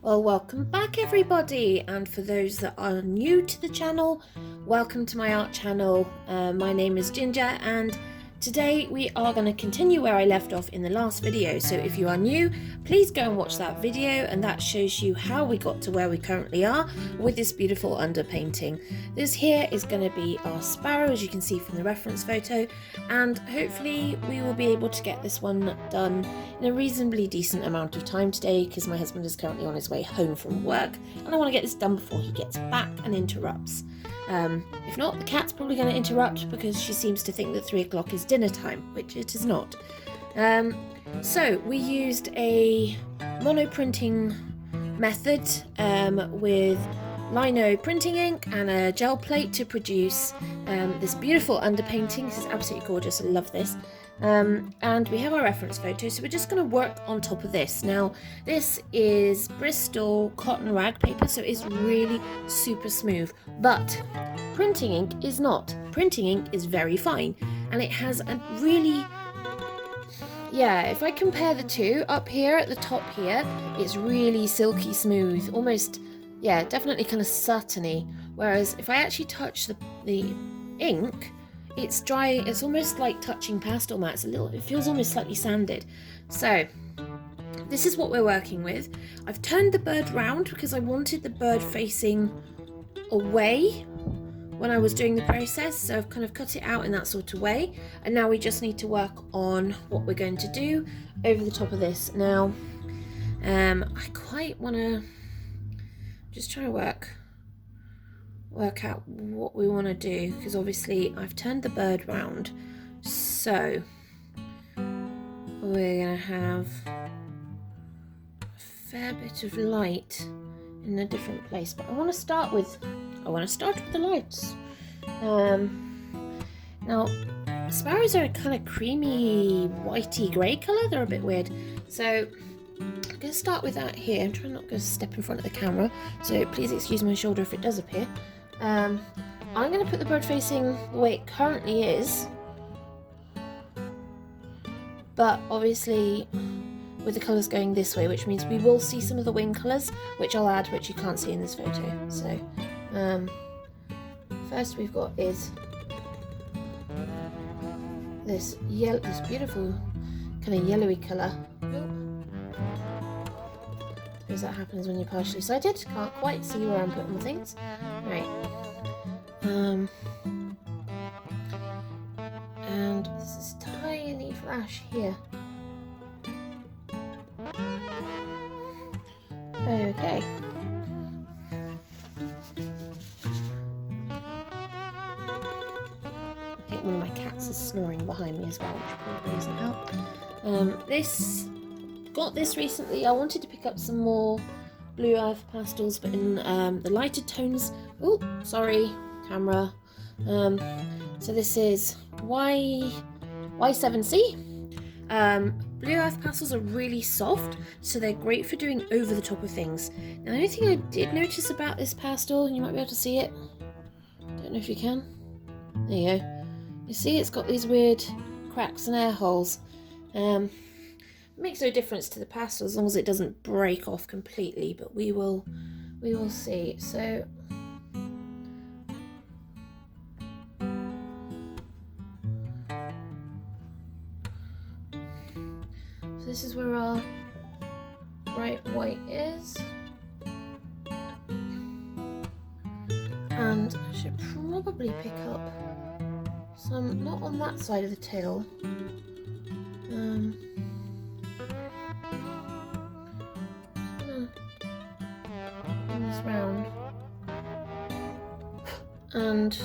Well, welcome back everybody, and for those that are new to the channel, welcome to my art channel. My name is Ginger, and today we are going to continue where I left off in the last video. So if you are new, please go and watch that video, and that shows you how we got to where we currently are with this beautiful underpainting. This here is going to be our Sparrow, as you can see from the reference photo, and hopefully we will be able to get this one done in a reasonably decent amount of time today, because my husband is currently on his way home from work and I want to get this done before he gets back and interrupts. If not, the cat's probably going to interrupt because she seems to think that 3 o'clock is dinner time, which it is not. So we used a mono printing method with lino printing ink and a gel plate to produce this beautiful underpainting. This is absolutely gorgeous, I love this. And we have our reference photo, so we're just going to work on top of this. Now, this is Bristol cotton rag paper, so it's really super smooth, but printing ink is not. Printing ink is very fine, and it has a really, if I compare the two, up here at the top here, it's really silky smooth, almost, definitely kind of satiny, whereas if I actually touch the ink, it's dry. It's almost like touching pastel mats. It feels almost slightly sanded. So this is what we're working with. I've turned the bird round because I wanted the bird facing away when I was doing the process. So I've kind of cut it out in that sort of way. And now we just need to work on what we're going to do over the top of this. Now, I quite want to just try to work out what we want to do, because obviously I've turned the bird round, so we're going to have a fair bit of light in a different place, but I want to start with the lights. Now sparrows are a kind of creamy whitey grey colour. They're a bit weird, so I'm going to start with that here. I'm trying not to step in front of the camera, so please excuse my shoulder if it does appear. I'm going to put the bird facing the way it currently is, but obviously with the colours going this way, which means we will see some of the wing colours, which I'll add, which you can't see in this photo. So first we've got is this beautiful kind of yellowy colour. Suppose that happens when you're partially sighted. Can't quite see where I'm putting the things. Right. And this is tiny flash here. Okay. I think one of my cats is snoring behind me as well, which probably doesn't help. Got this recently. I wanted to pick up some more Blue Earth pastels, but in the lighter tones. Oh, sorry, camera. So this is Y7C. Blue Earth pastels are really soft, so they're great for doing over the top of things. Now, the only thing I did notice about this pastel, and you might be able to see it, don't know if you can. There you go. You see, it's got these weird cracks and air holes. Makes no difference to the pastel as long as it doesn't break off completely, but we will see. So this is where our bright white is, and I should probably pick up some, not on that side of the tail, this round, and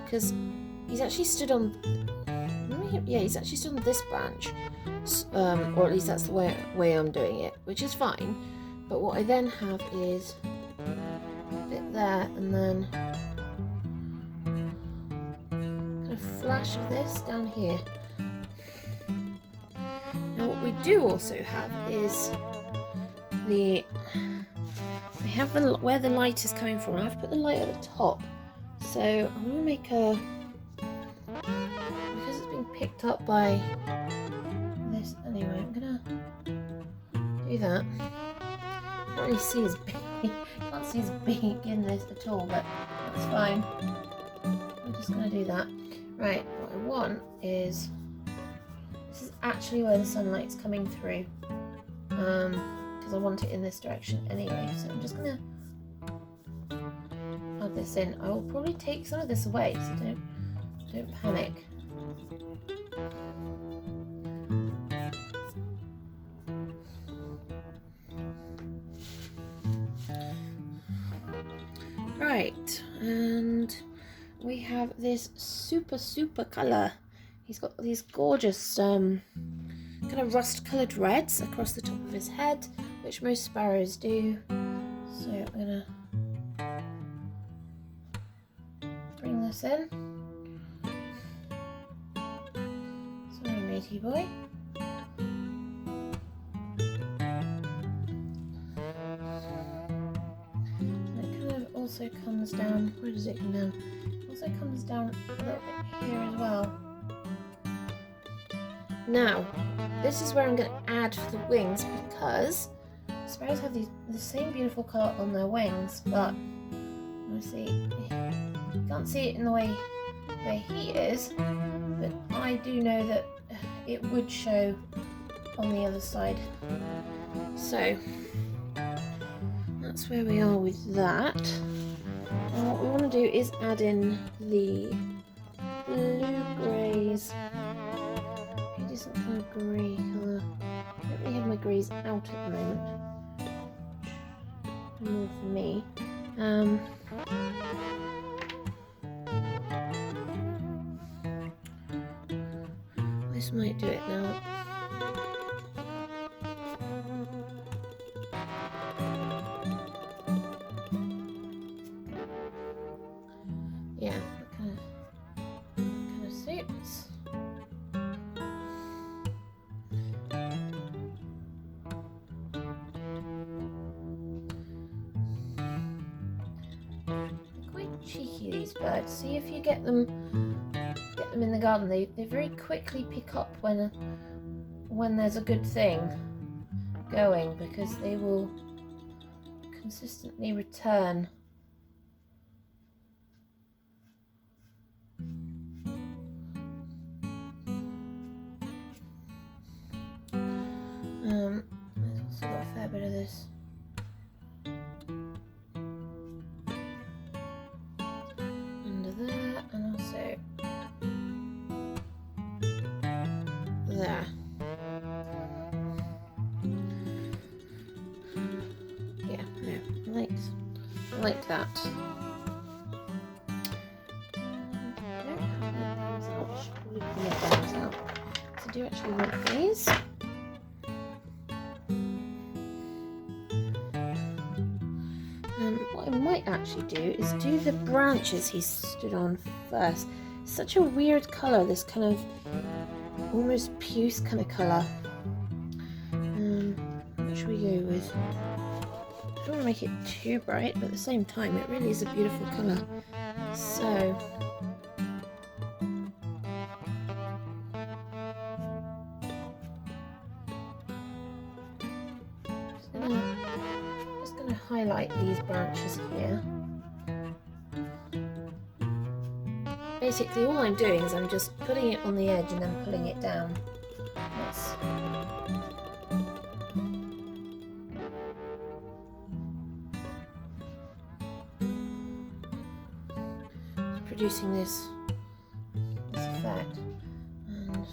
because he's actually stood on, he's actually stood on this branch, or at least that's the way I'm doing it, which is fine. But what I then have is a bit there, and then kind of flash of this down here. Now what we do also have is where the light is coming from. I've put the light at the top, so I'm going to make because it's being picked up by this anyway, I'm going to do do that. Can't really see his beak. Can't see his beak in this at all, but that's fine. I'm just going to do that. Right, what I want is, this is actually where the sunlight's coming through, because I want it in this direction anyway. So I'm just going to add this in. I will probably take some of this away, so don't panic. Right, and we have this super colour. He's got these gorgeous kind of rust coloured reds across the top of his head, which most sparrows do. So I'm gonna bring this in. Sorry, matey boy. Also comes down, where does it come down? Also comes down a little bit here as well. Now, this is where I'm going to add for the wings, because sparrows have the same beautiful colour on their wings, but obviously you can't see it in the way where he is, but I do know that it would show on the other side. So that's where we are with that. And what we want to do is add in the blue greys. Okay, do some kind of grey colour. I don't really have my greys out at the moment. More for me. This might do it now. Yeah, that kind of suits. They're quite cheeky, these birds. See, if you get them in the garden, they very quickly pick up when there's a good thing going, because they will consistently return. There's also got a fair bit of this under there, and also there. Yeah, no, I like that. I don't have those out. I should probably pull those out. So I do actually want these. What I might actually do is do the branches he stood on first. Such a weird colour, this kind of almost puce kind of colour. What should we go with? I don't want to make it too bright, but at the same time it really is a beautiful colour. So just gonna highlight these branches here. Basically all I'm doing is I'm just putting it on the edge and then pulling it down. That's producing this effect. And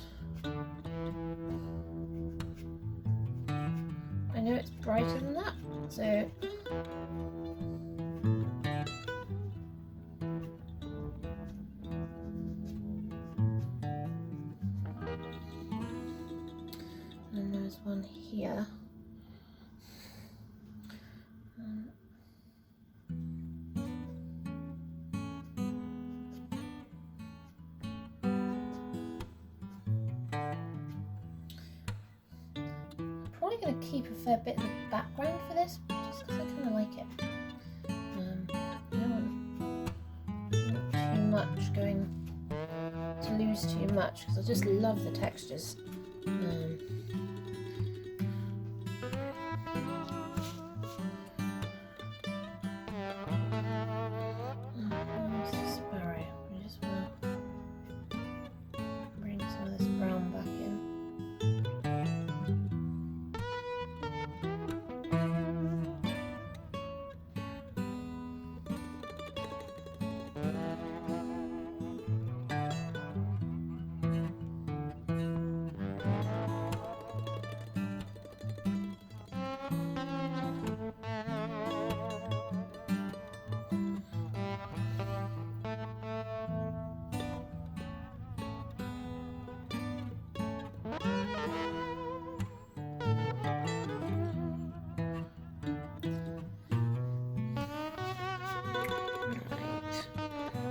I know it's brighter than that, so and there's one here. Probably going to keep a fair bit in the background for this, just because I kind of like it. I don't want too much to lose too much, because I just love the textures.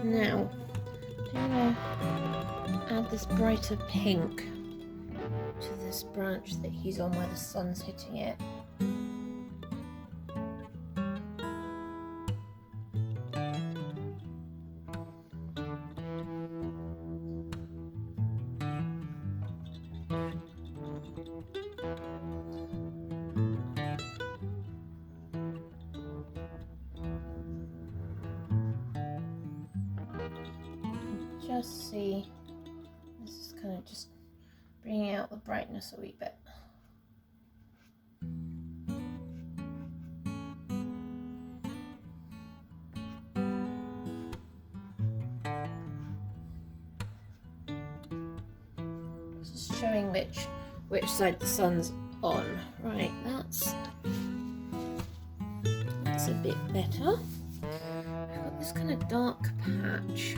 Now, I'm going to add this brighter pink to this branch that he's on where the sun's hitting it. Just see, this is kind of just bringing out the brightness a wee bit. Just showing which side the sun's on. Right, that's a bit better. I've got this kind of dark patch.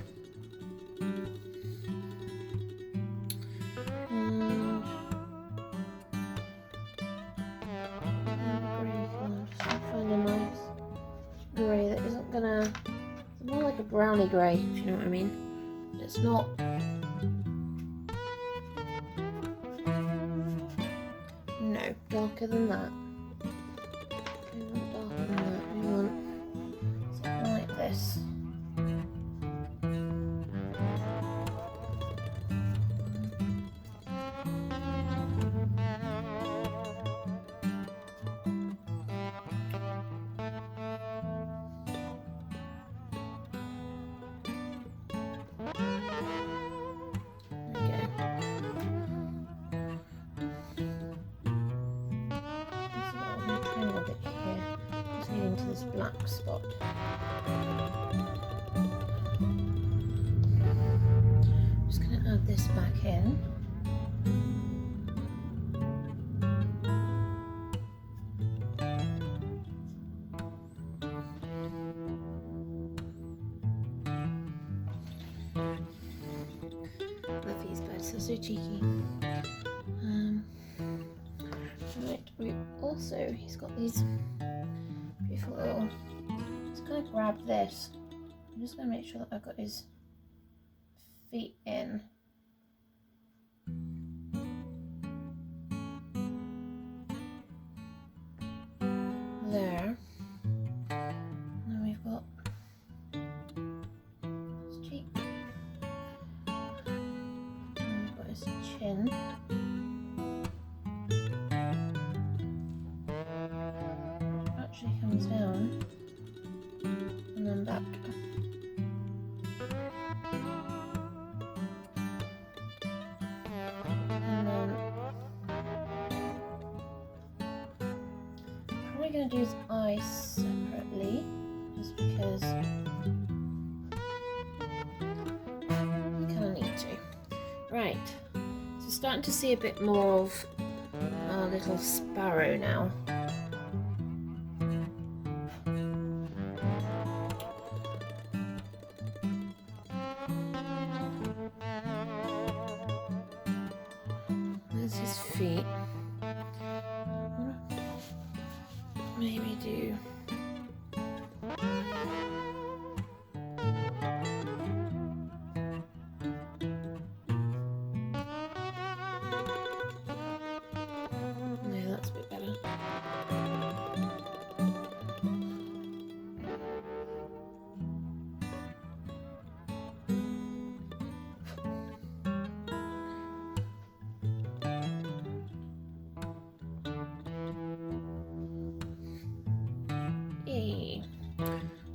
More like a brownie grey, if you know what I mean. It's not. No, darker than that. We want darker than that. We want something like this. Into this black spot. I'm just going to add this back in. Love these birds, they're so cheeky. Right, he's got these beautiful little, just going to grab this. I'm just going to make sure that I've got his feet in. There. And then we've got his cheek. And we've got his chin. Comes down and then back. And then probably going to do his eyes separately, just because you kind of need to. Right, so starting to see a bit more of our little sparrow now. His feet. Maybe do that's a bit better.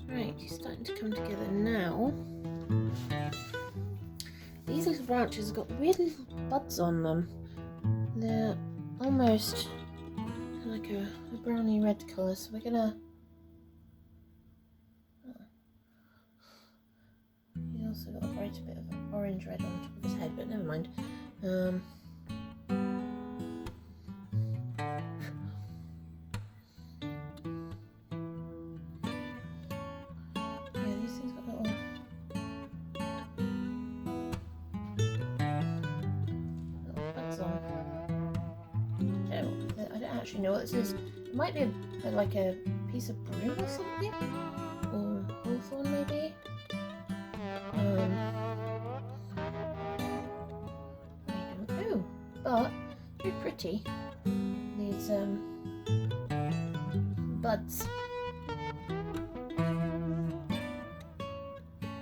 Right, he's starting to come together now. These little branches have got weird little buds on them. They're almost kind of like a browny red colour, so we're gonna. He's also got a bright bit of orange red on top of his head, but never mind. I don't actually know what this is. It might be like a piece of broom or something, or hawthorn maybe. but very pretty. These buds.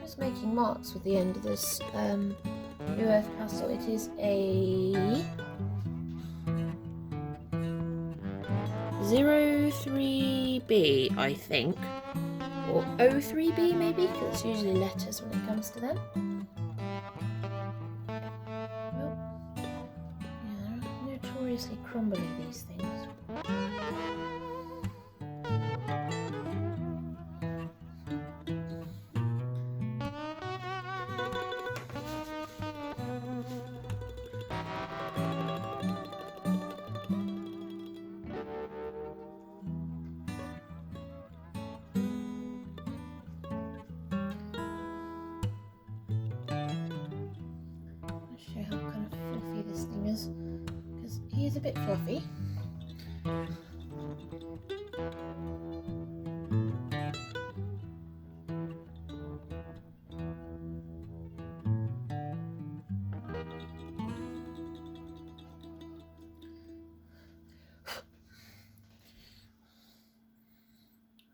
Just making marks with the end of this New Earth pastel. It is a 03B, I think, or 03B maybe, because it's usually letters when it comes to them. Well, yeah, they're notoriously crumbly, these things. Show how kind of fluffy this thing is, because he is a bit fluffy.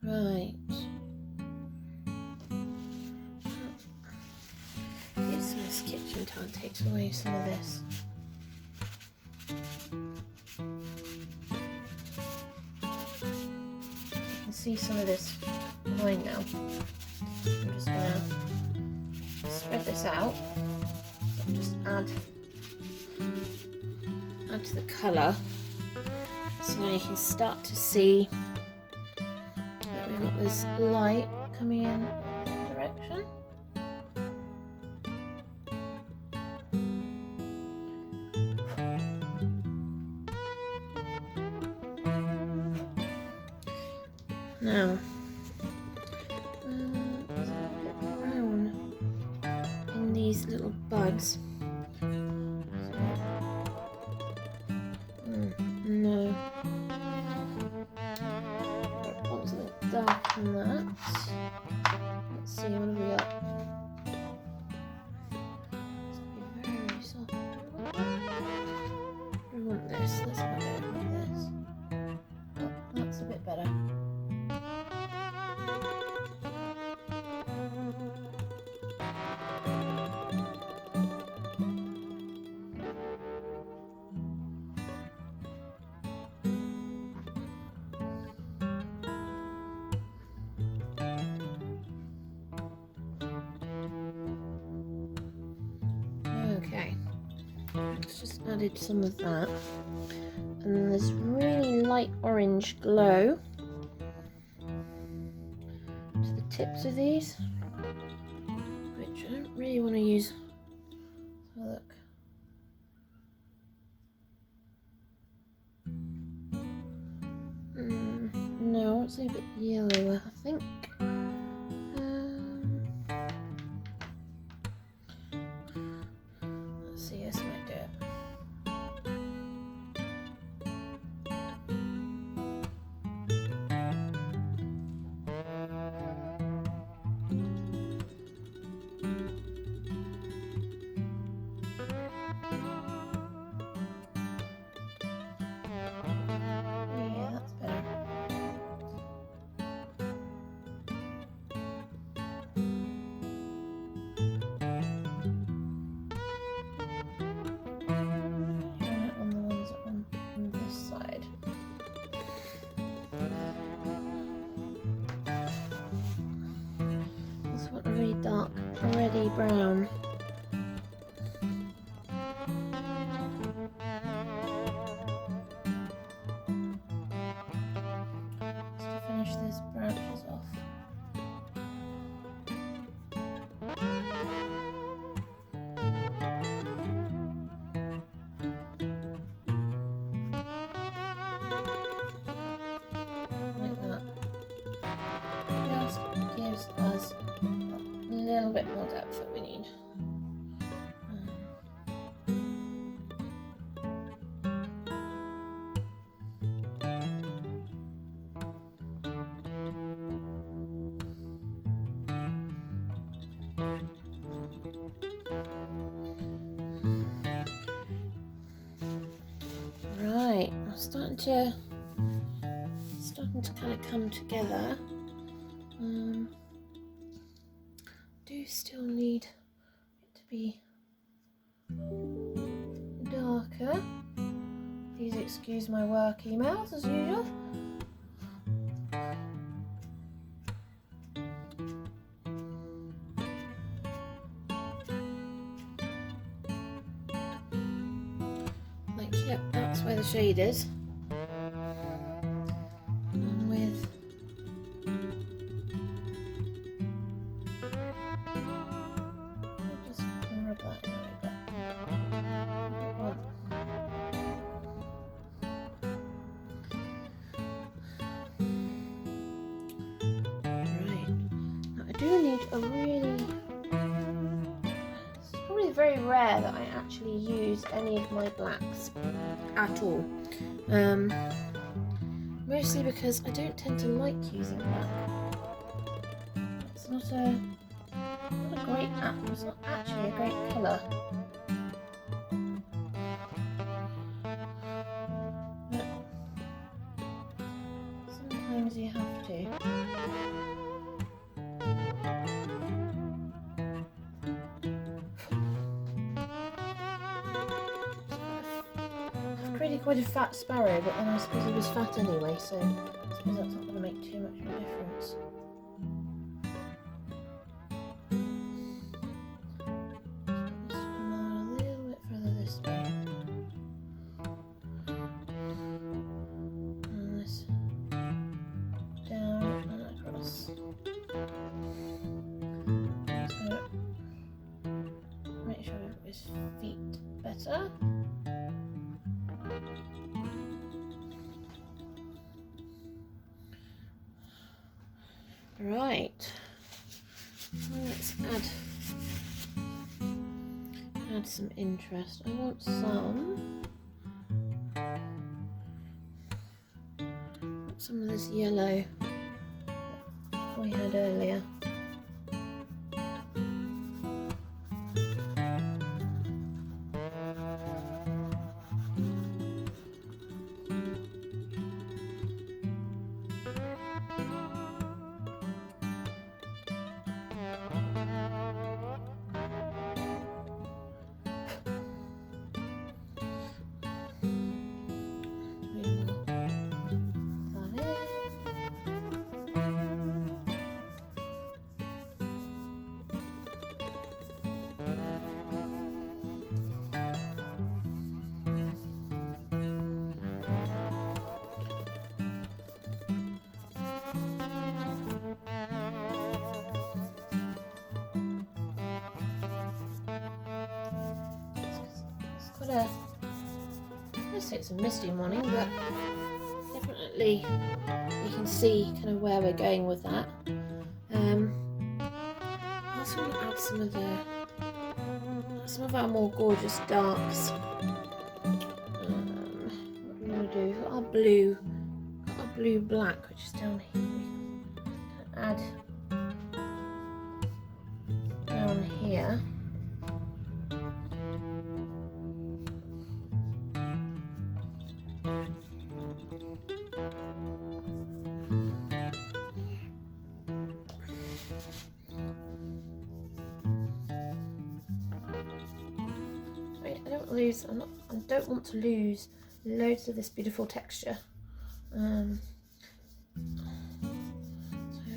Right. Use this kitchen towel, takes away some of this. You can see some of this behind now. I'm just gonna spread this out. So just add to the colour. So now you can start to see that we've got this light coming in that direction. Now, there's a bit brown in these little buds. No. I want something dark than that. Let's see, what have we got? It's going to be very soft. We want this. Let's have a go with this. Oh, that's a bit better. Okay, let's just added some of that, and then this really light orange glow to the tips of these, which I don't really want to use. Have a look. No, it's a bit yellower, I think. Let's see, this might do it. Yeah, that's better. On the ones on this side. This one a really dark, reddy brown. Just to finish these branches off. Like that. Just gives us a little bit more depth that we need. starting to kind of come together. Do still need it to be darker. Please excuse my work emails as usual. Like, yep, that's where the shade is. And with just rub that in a bit. Right. Now I do need a really. It's probably very rare that I actually use any of my blacks at all. Mostly because I don't tend to like using black. It's not a great it's not actually a great colour. But sometimes you have to. Quite a fat sparrow, but then I suppose he was fat anyway, so I suppose that's not going to make too much of a difference. Just a little bit further this way. And this down and across. Just going to make sure I've got his feet better. Right, let's add some interest. I want some of this yellow that we had earlier. I say it's a misty morning, but definitely you can see kind of where we're going with that. I also want to add some of our more gorgeous darks. What are we going to do? We've got our blue black, which is down here. We can add down here. I don't want to lose loads of this beautiful texture. So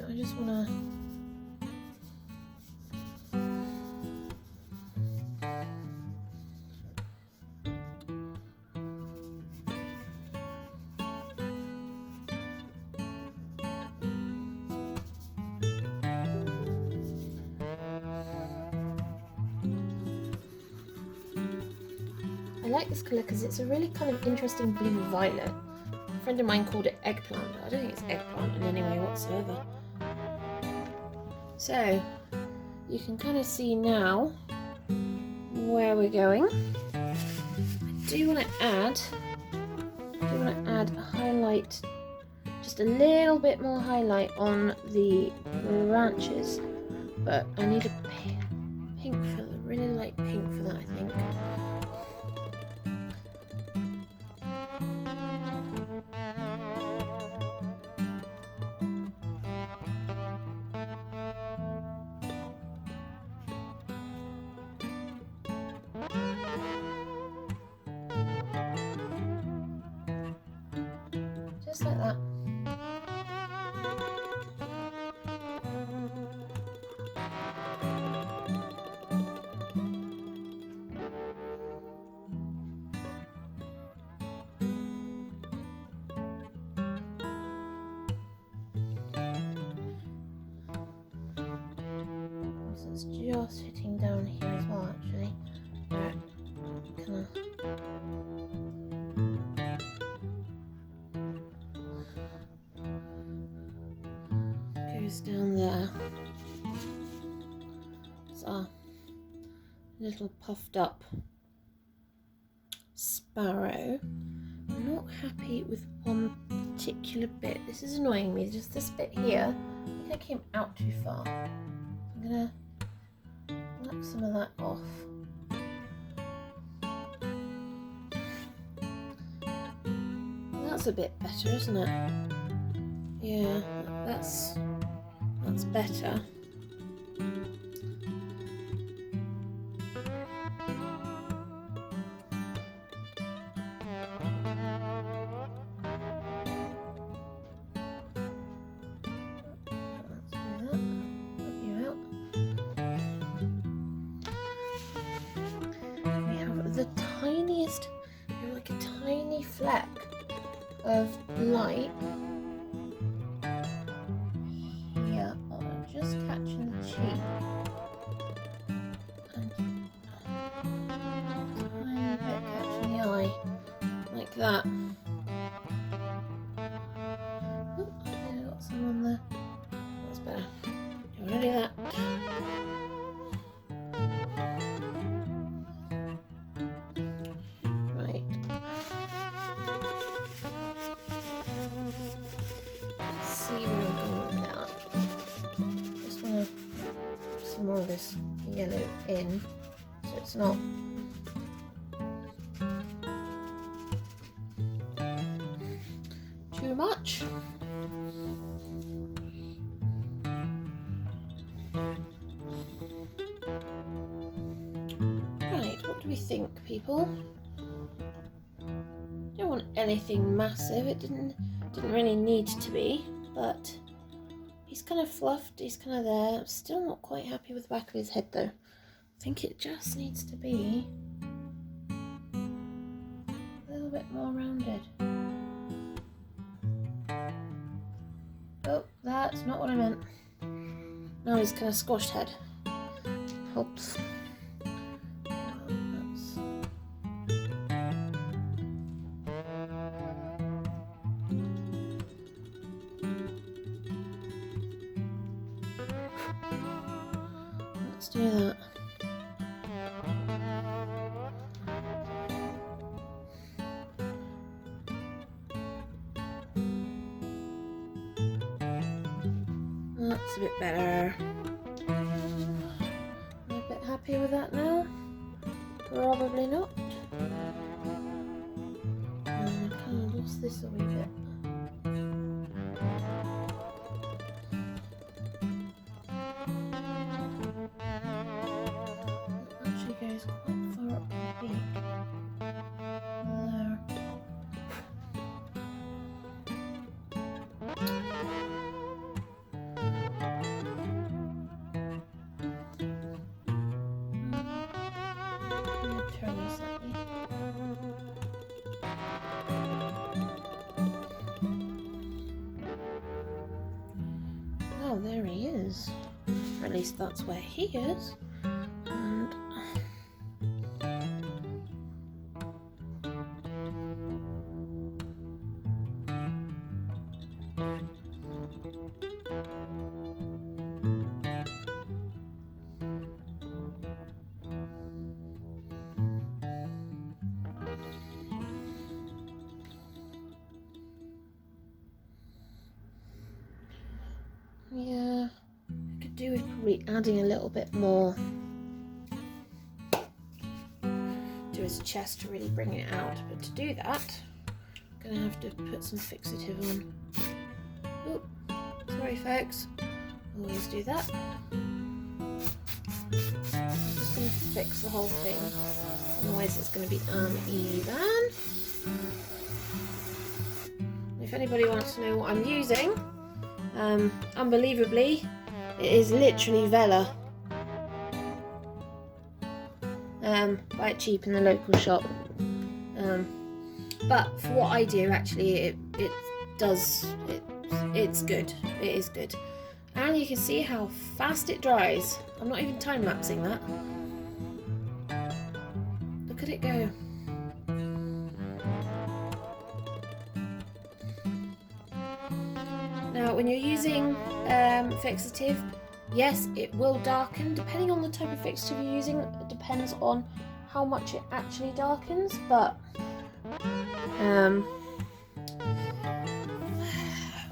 I just want to I like this colour because it's a really kind of interesting blue violet. A friend of mine called it eggplant, but I don't think it's eggplant in any way whatsoever. So you can kind of see now where we're going. I do want to add a highlight, just a little bit more highlight on the branches, but I need a pink for the really light pink for that, I think. it's just hitting down here as well, actually. Kind of goes down there. It's a little puffed up sparrow. I'm not happy with one particular bit. This is annoying me, just this bit here. I think I came out too far. I'm gonna lap some of that off. That's a bit better, isn't it? Yeah, that's better. The tiniest, like a tiny fleck of light here. Oh, I'm just catching the cheek and a tiny bit catching the eye, like that. Oh, I think I got some on there. That's better. You want to do that? More of this yellow in, so it's not too much. Right, what do we think, people? Don't want anything massive. It didn't really need to be, but he's kind of fluffed, he's kind of there. I'm still not quite happy with the back of his head though. I think it just needs to be a little bit more rounded. Oh, that's not what I meant. Now he's kind of squashed head. Helps. Let's do that. That's a bit better. Am I a bit happy with that now? Probably not. I kind of lost this a wee bit. Goes quite far up the beak. There. Turn this slightly. Oh, there he is. Or at least that's where he is. Yeah, I could do with probably adding a little bit more to his chest to really bring it out. But to do that, I'm going to have to put some fixative on. Oh, sorry folks, always do that. I'm just going to fix the whole thing, otherwise it's going to be uneven. If anybody wants to know what I'm using, unbelievably, it is literally Vela. Buy it cheap in the local shop. But for what I do, actually, it's good. It is good. And you can see how fast it dries. I'm not even time-lapsing that. Look at it go. Now, when you're using fixative, yes, it will darken. Depending on the type of fixative you're using, it depends on how much it actually darkens, but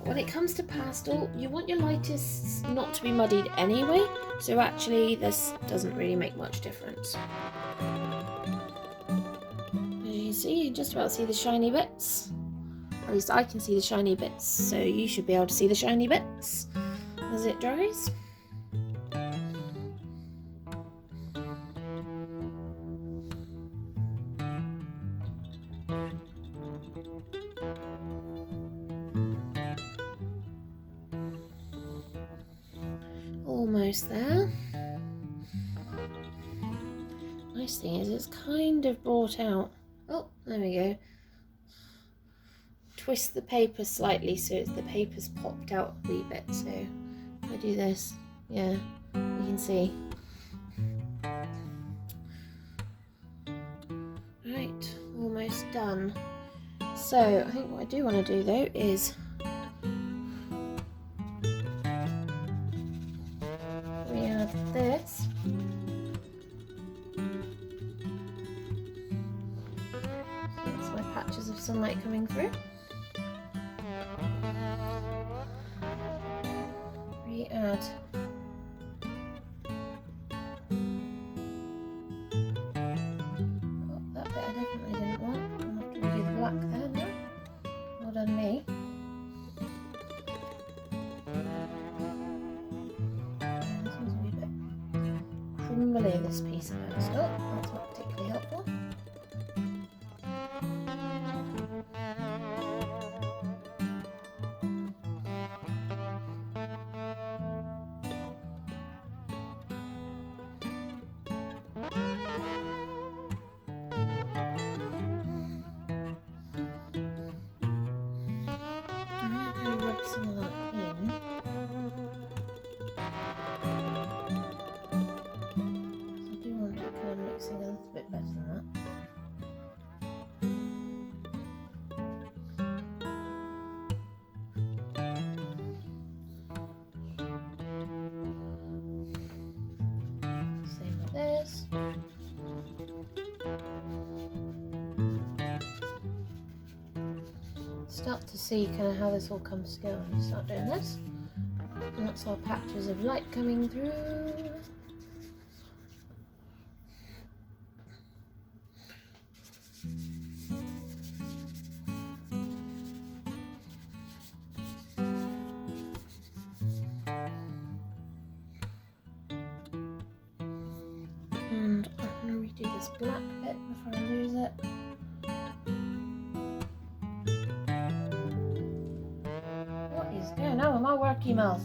when it comes to pastel, you want your lightest not to be muddied anyway, so actually this doesn't really make much difference. As you can see, you can just about see the shiny bits. At least I can see the shiny bits, so you should be able to see the shiny bits as it dries. Almost there. Nice thing is it's kind of brought out. Oh, there we go. Twist the paper slightly so the paper's popped out a wee bit. So if I do this, yeah, you can see. Right, almost done. So I think what I do want to do though is we add this. That's my patches of sunlight coming through. Re-add that bit I definitely didn't want. I'll have to redo the black there now. Well done me. This one's a wee bit crumbly, this piece of pastel. That's not particularly helpful. Rub some of that in. I do want it kind of mixing a little bit better than that. Same with this. Start to see kind of how this all comes together when you start doing this. And that's our patches of light coming through. And I'm going to redo this black bit before I lose it. What is going on with my work emails?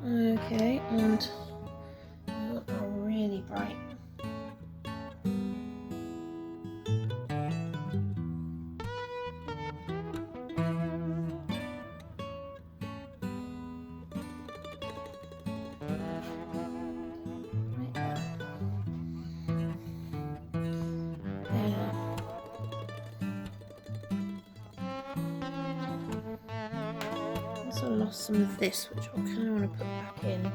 Okay, and not really bright. I lost some of this, which I kind of want to put back in.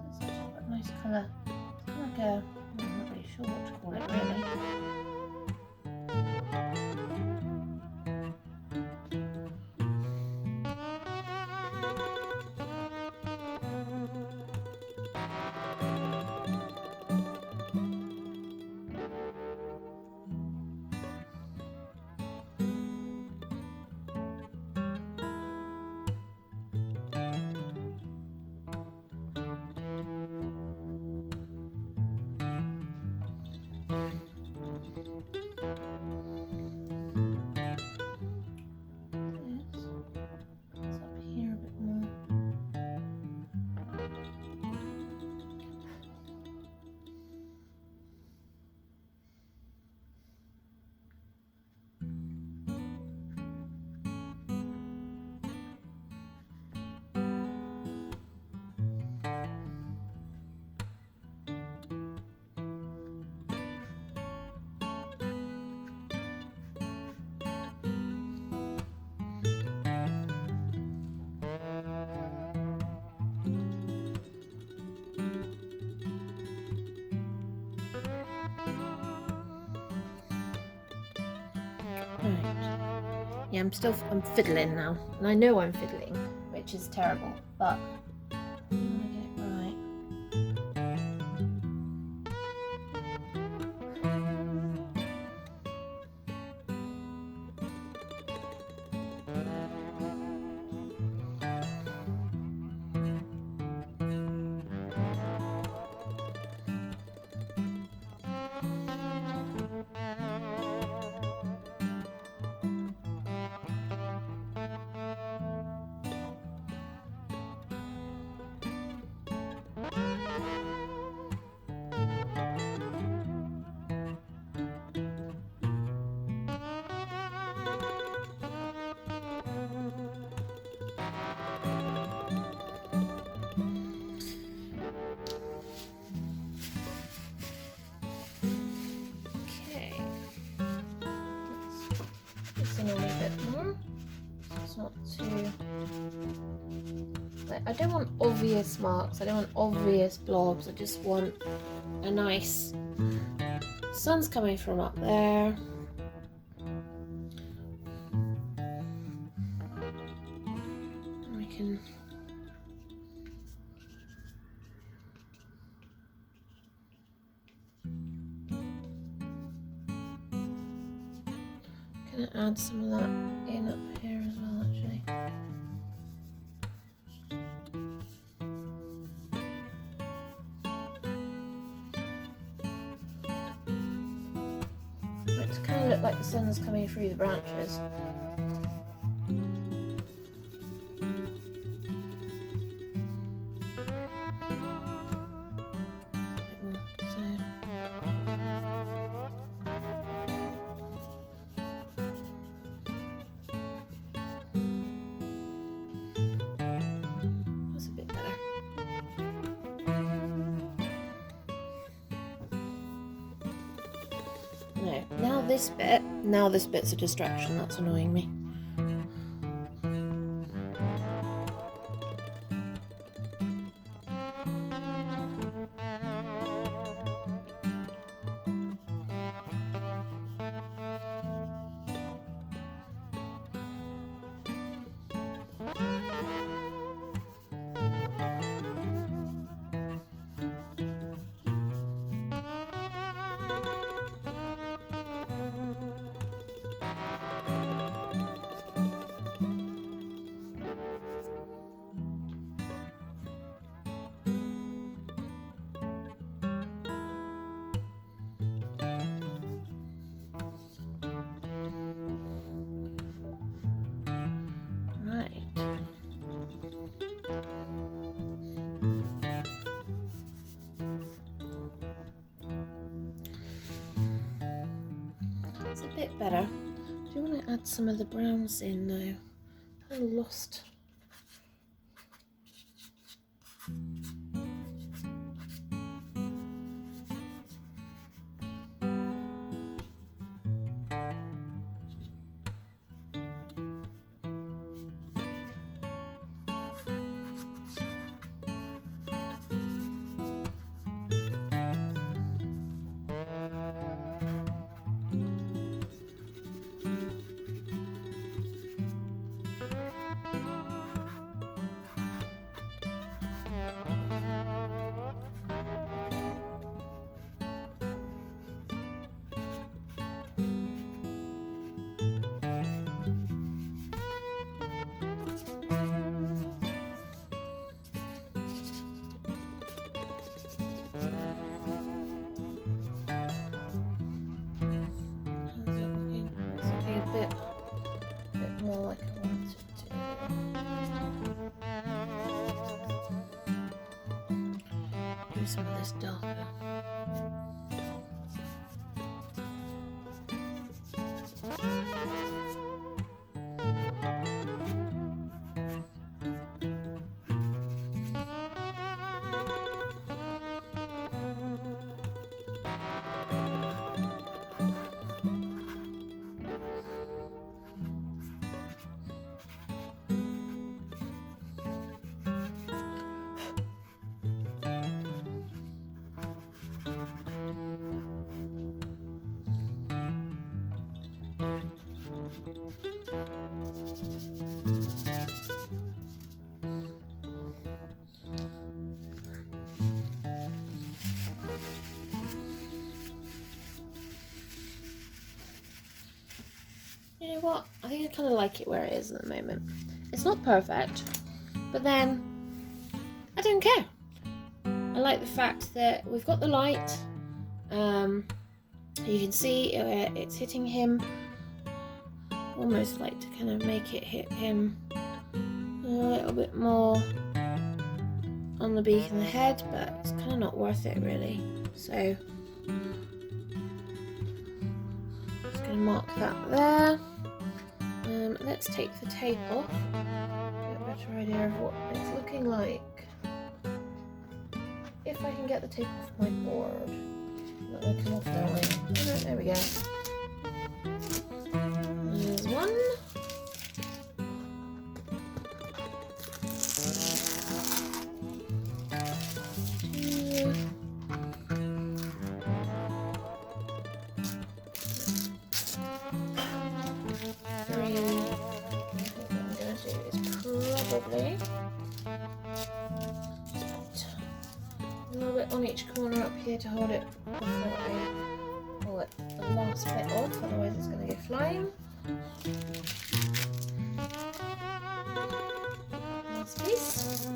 It's actually got a nice colour. It's kind of like a, I'm not really sure what to call it really. Yeah, I'm fiddling now, and I know I'm fiddling, which is terrible, but I want to get it right. Not too, like, I don't want obvious marks, I don't want obvious blobs, I just want a nice, sun's coming from up there, and we can gonna add some of that in up here as well, actually. It kind of look like the sun's coming through the branches. Now this bit's a distraction, that's annoying me. It's a bit better. I do want to add some of the browns in though. I lost. Bit more like I want it to. Do some of this darker. think I kind of like it where it is at the moment. It's not perfect, but then I don't care. I like the fact that we've got the light. You can see it's hitting him. Almost like to kind of make it hit him a little bit more on the beak and the head, but it's kind of not worth it really. So just going to mark that there. Let's take the tape off. Get a better idea of what it's looking like. If I can get the tape off my board. Not going to come off that way. Oh, no, there we go. There's one. Two. Three. I think what I'm going to do is probably just put a little bit on each corner up here to hold it before I pull it the last bit off, otherwise it's going to go flying. Last piece.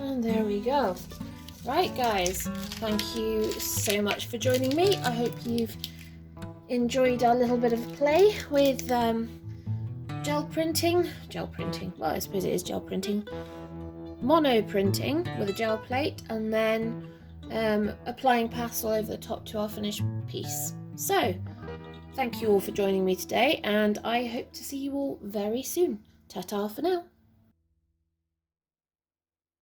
And there we go. Right guys, thank you so much for joining me. I hope you've enjoyed our little bit of play with gel printing, well I suppose it is gel printing, mono printing with a gel plate, and then applying pastel over the top to our finished piece. So thank you all for joining me today, and I hope to see you all very soon. Ta-ta for now.